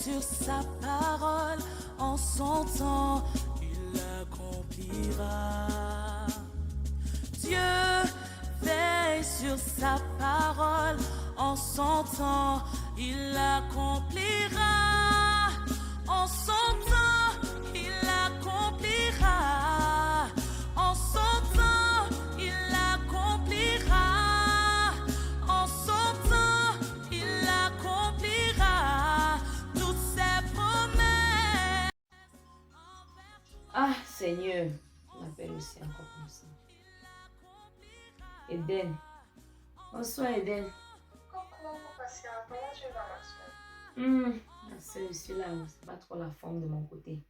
sur sa parole, en son temps, il l'accomplira. Dieu veille sur sa parole, en son temps, il l'accomplira. En son temps, il l'accomplira. En son temps, il l'accomplira. En son temps, il l'accomplira. Toutes ses promesses. Ah, Seigneur, on m'appelle aussi encore comme ça. Eden. Bonsoir, Eden. Coucou, Pascal, comment tu vas, ma soeur? Ma soeur, je suis là, c'est pas trop la forme de mon côté.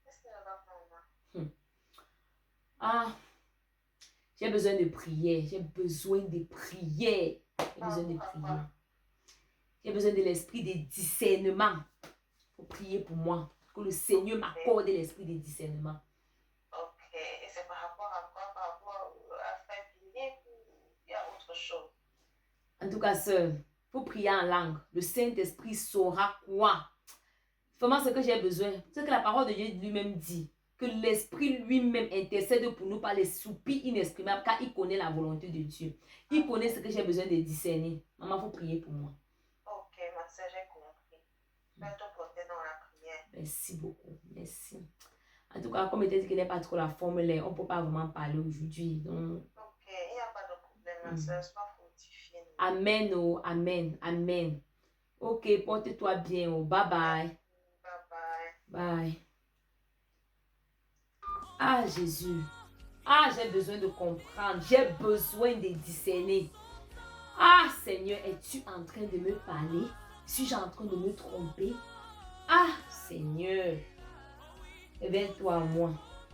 Qu'est-ce qui ne va pas, maman? Ah, j'ai besoin de prière, j'ai besoin de prière. J'ai besoin de prière. J'ai besoin de l'esprit de discernement pour prier pour moi. Que le Seigneur m'accorde l'esprit de discernement. Ok, et c'est par rapport à quoi? Par rapport à faire prier ou il y a autre chose? En tout cas, sœur, il faut prier en langue. Le Saint-Esprit saura quoi? Vraiment, ce que j'ai besoin, c'est que la parole de Dieu lui-même dit. Que l'Esprit lui-même intercède pour nous par les soupirs inexprimables, car il connaît la volonté de Dieu. Il connaît ce que j'ai besoin de discerner. Maman, il faut prier pour moi. Ok, ma soeur, j'ai compris. Fais ton porter dans la prière. Merci beaucoup. Merci. En tout cas, comme il dit qu'il n'est pas trop la forme, on ne peut pas vraiment parler aujourd'hui. Donc, Ok, il n'y a pas de problème, ma soeur, sois fortifiée. Amen, oh, amen, amen. Ok, porte-toi bien, oh, bye bye. Bye bye. Bye. Ah, Jésus. Ah, j'ai besoin de comprendre. J'ai besoin de discerner. Ah, Seigneur, es-tu en train de me parler? Suis-je en train de me tromper? Ah, Seigneur. Réveille-toi à moi.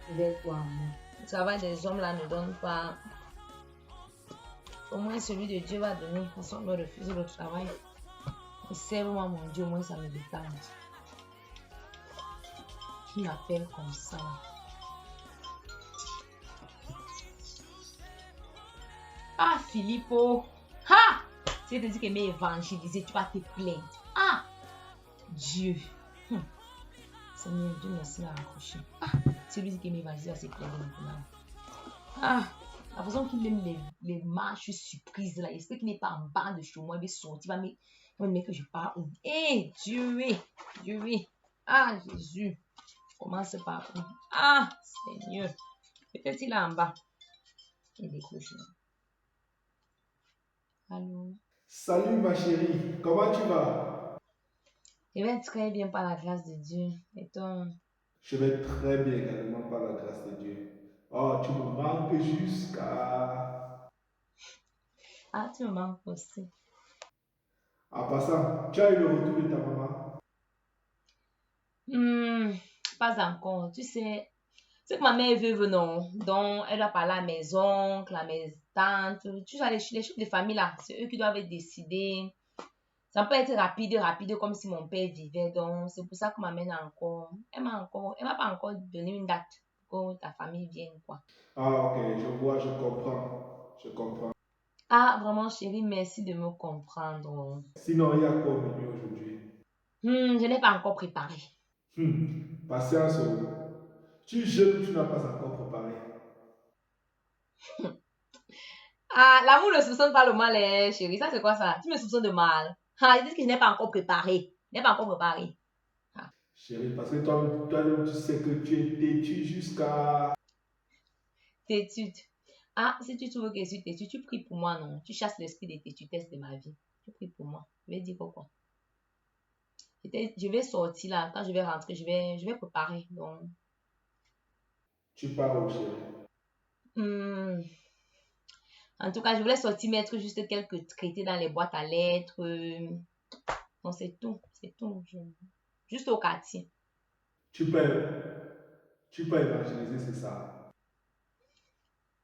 Réveille-toi à moi. Le travail des hommes là ne donne pas. Au moins celui de Dieu va donner. Parce qu'on me refuse le travail. Et serve-moi mon Dieu, au moins ça me détend. Qui m'appelle comme ça? Ah, Filippo! Ha! Si je te dis que m'est évangélisé, tu vas te plaindre. Ah! Dieu! Seigneur, Dieu merci m'a raccroché. Ah! Celui qui m'évangélise va se plaindre maintenant. Ah! La façon qu'il aime les marches surprises là, il espère qu'il n'est pas en bas de chez moi, il va sortir, il va me mettre que je pars où? Eh! Dieu! Dieu! Ah! Jésus! Commence par où? Ah! Seigneur! Peut-être il est en bas. Il décroche. Allô? Salut ma chérie, comment tu vas? Je vais très bien par la grâce de Dieu. Et toi? Je vais très bien également par la grâce de Dieu. Oh, tu me manques jusqu'à... Ah, tu me manques aussi. En passant, tu as eu le retour de ta maman? Pas encore. Tu sais, c'est que ma mère est veuve, non? Donc, elle doit parler à mes oncles, à mes tantes. Tu sais, les chefs de famille là, c'est eux qui doivent décider. Ça peut être rapide, rapide, comme si mon père vivait. Donc, c'est pour ça que ma mère n'a encore. Elle m'a pas encore donné une date pour que ta famille vienne, quoi. Ah ok, je vois, je comprends. Je comprends. Ah, vraiment, chérie, merci de me comprendre. Sinon, il y a quoi au menu aujourd'hui? Je n'ai pas encore préparé. Patience, oh. Tu jeûnes, tu n'as pas encore préparé. Ah, l'amour ne soupçonne pas le mal, hein, chérie. Ça, c'est quoi ça? Tu me soupçonnes de mal. Ah, ils disent que je n'ai pas encore préparé. Je n'ai pas encore préparé. Ah, Chérie, parce que toi-même, tu sais que tu es têtu jusqu'à... têtude. Ah, si tu trouves que je suis têtue, tu pries pour moi, non? Tu chasses l'esprit de têtutesse de ma vie. Tu pries pour moi. Je vais dire pourquoi. Je vais sortir là. Quand je vais rentrer, je vais préparer. Donc, Tu pars où, chérie? hmm, en tout cas, je voulais sortir mettre juste quelques traités dans les boîtes à lettres. Donc, c'est tout. C'est tout. Juste au quartier. Tu peux, tu peux évangéliser, c'est ça.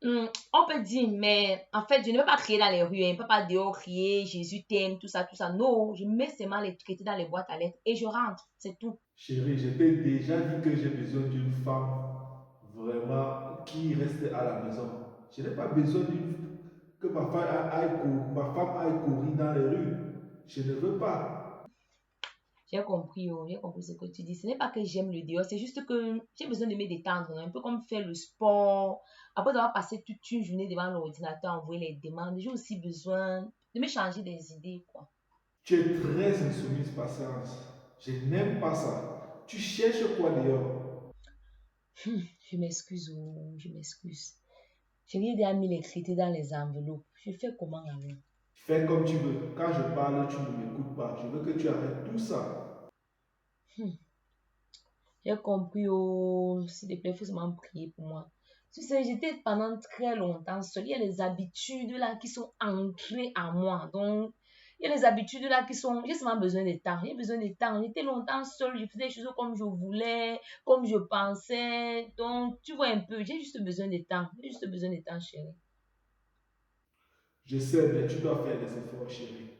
On peut dire, mais en fait, je ne veux pas crier dans les rues. Je ne peux pas dehors crier Jésus t'aime, tout ça, tout ça. Non, je mets seulement les traités dans les boîtes à lettres et je rentre. C'est tout. Chérie, je t'ai déjà dit que j'ai besoin d'une femme vraiment qui reste à la maison. Je n'ai pas besoin que ma femme aille courir dans les rues. Je ne veux pas. J'ai compris ce que tu dis. Ce n'est pas que j'aime le dehors, c'est juste que j'ai besoin de me détendre, non? Un peu comme faire le sport. Après avoir passé toute une journée devant l'ordinateur, envoyer les demandes, j'ai aussi besoin de me changer des idées, quoi. Tu es très insoumise, patience. Je n'aime pas ça. Tu cherches quoi dehors? Je m'excuse, je m'excuse. J'ai déjà mis les critères dans les enveloppes. Je fais comment alors? Fais comme tu veux. Quand je parle, tu ne m'écoutes pas. Je veux que tu arrêtes tout ça. J'ai compris, s'il te plaît, il faut seulement prier pour moi. Tu sais, j'étais pendant très longtemps seule. Il y a les habitudes là qui sont ancrées en moi. Donc, il y a les habitudes là qui sont... J'ai seulement besoin de temps. J'ai besoin de temps. J'étais longtemps seule. Je faisais les choses comme je voulais, comme je pensais. Donc, tu vois un peu, j'ai juste besoin de temps. J'ai juste besoin de temps, chérie. Je sais, mais tu dois faire des efforts, chérie.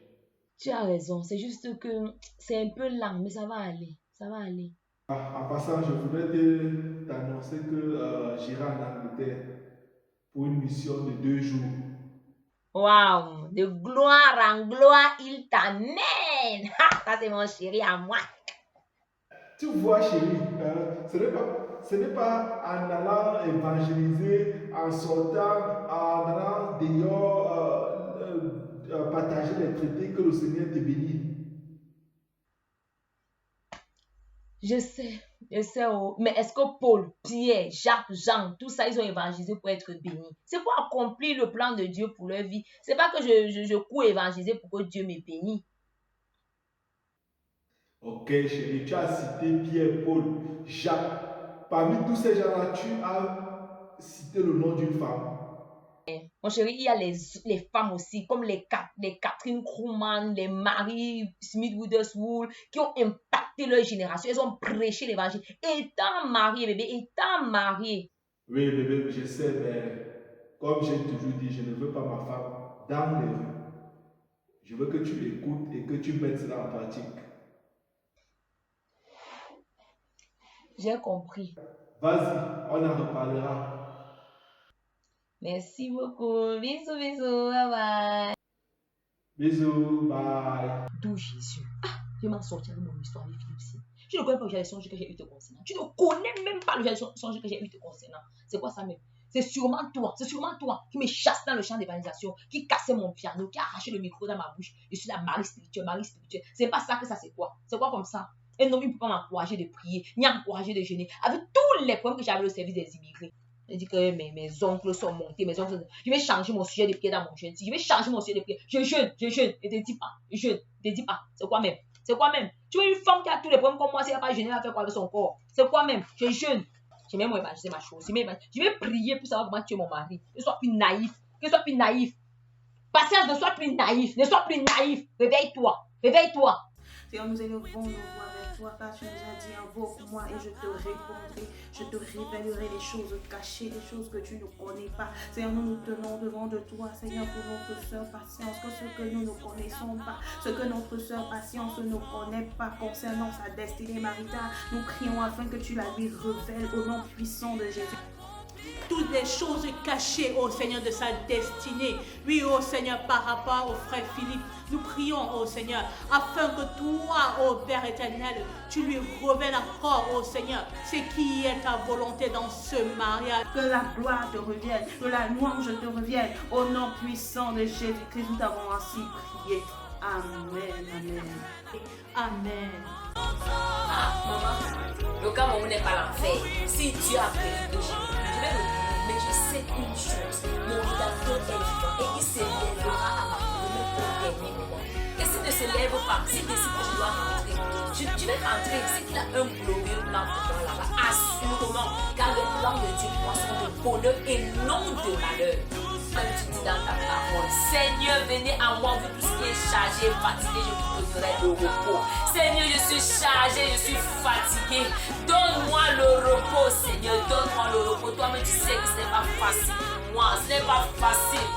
Tu as raison. C'est juste que c'est un peu lent, mais ça va aller. Ça va aller. En passant, je voudrais t'annoncer que j'irai en Angleterre pour une mission de 2 jours. Waouh! De gloire en gloire, il t'amène. Ça, c'est mon chéri à moi. Tu vois, chérie, ce n'est pas en allant évangéliser, en sortant, en allant dehors, partager les traités que le Seigneur te bénit. Je sais, mais est-ce que Paul, Pierre, Jacques, Jean, tout ça, ils ont évangélisé pour être bénis? C'est pour accomplir le plan de Dieu pour leur vie. C'est pas que je cours évangéliser pour que Dieu me bénisse. Ok, chérie, tu as cité Pierre, Paul, Jacques. Parmi tous ces gens-là, tu as cité le nom d'une femme. Mon chéri, il y a les femmes aussi, comme les Catherine Kuhlman, les Mary Smith Witherspoon, qui ont impacté leur génération. Elles ont prêché l'évangile. Étant mariées, bébé, étant mariées. Oui, bébé, je sais, mais comme j'ai toujours dit, je ne veux pas ma femme dans les rues. Je veux que tu écoutes et que tu mettes cela en pratique. J'ai compris. Vas-y, on en reparlera. Merci beaucoup. Bisous, bisous. Bye bye. Bisous, bye. D'où Jésus. Je m'en sortirai de mon histoire avec Philippe aussi. Tu ne connais pas le songe que j'ai eu te concernant. Tu ne connais même pas le songe que j'ai eu te concernant. C'est quoi ça même? C'est sûrement toi qui me chasse dans le champ d'évangélisation, qui cassait mon piano, qui a arraché le micro dans ma bouche. Je suis la Marie spirituelle. C'est pas ça que ça, c'est quoi? C'est quoi comme ça? Un homme, il ne peut pas m'encourager de prier, ni encourager de jeûner. Avec tous les problèmes que j'avais au service des immigrés. Je dis que mes oncles sont montés, je vais changer mon sujet de prière dans mon jeûne. Je vais changer mon sujet de prière. Je jeûne, ne te dis pas. Je jeûne, ne te dis pas. C'est quoi même? Tu es une femme qui a tous les problèmes comme moi, si elle n'a pas jeûné, elle va faire quoi avec son corps? C'est quoi même? Je jeûne. Je vais évangéliser ma chose. Je vais prier pour savoir comment tu es mon mari. Que sois plus naïf. Patience, ne sois plus naïf. Réveille-toi. Seigneur, nous élevons nos voix vers toi, car tu nous as dit invoque-moi et je te répondrai. Je te révélerai les choses cachées, les choses que tu ne connais pas. Seigneur, nous tenons devant de toi, Seigneur, pour notre sœur Patience, que ce que nous ne connaissons pas, ce que notre sœur Patience ne connaît pas concernant sa destinée maritale, nous prions afin que tu la lui révèles au nom puissant de Jésus. Toutes les choses cachées, ô Seigneur, de sa destinée. Oui, ô Seigneur, par rapport au frère Philippe, nous prions, ô Seigneur, afin que toi, ô Père éternel, tu lui révèles encore, ô Seigneur, ce qui est ta volonté dans ce mariage. Que la gloire te revienne, que la louange te revienne. Au nom puissant de Jésus-Christ, nous t'avons ainsi prié. Amen, amen. Amen. Maman, le cas où n'est pas l'enfer. Si Dieu a prévu que je vais le dire, mais je sais une chose, mon rédacteur est vivant et il s'élèvera à partir de mon dernier moment. Et s'il ne se lève pas, s'il décide que je dois rentrer, je vais rentrer. C'est qu'il a un glorieux plan pour moi là-bas, assurément, car les plans de Dieu pour moi sont de bonheur et non de malheur. Même tu dis dans ta parole, Seigneur, venez à moi, vous tous qui êtes chargés, fatigués, je vous donnerai le repos. Seigneur, je suis chargé, je suis fatigué. Donne-moi le repos, Seigneur, donne-moi le repos. Toi, mais tu sais que ce n'est pas facile pour moi, ce n'est pas facile.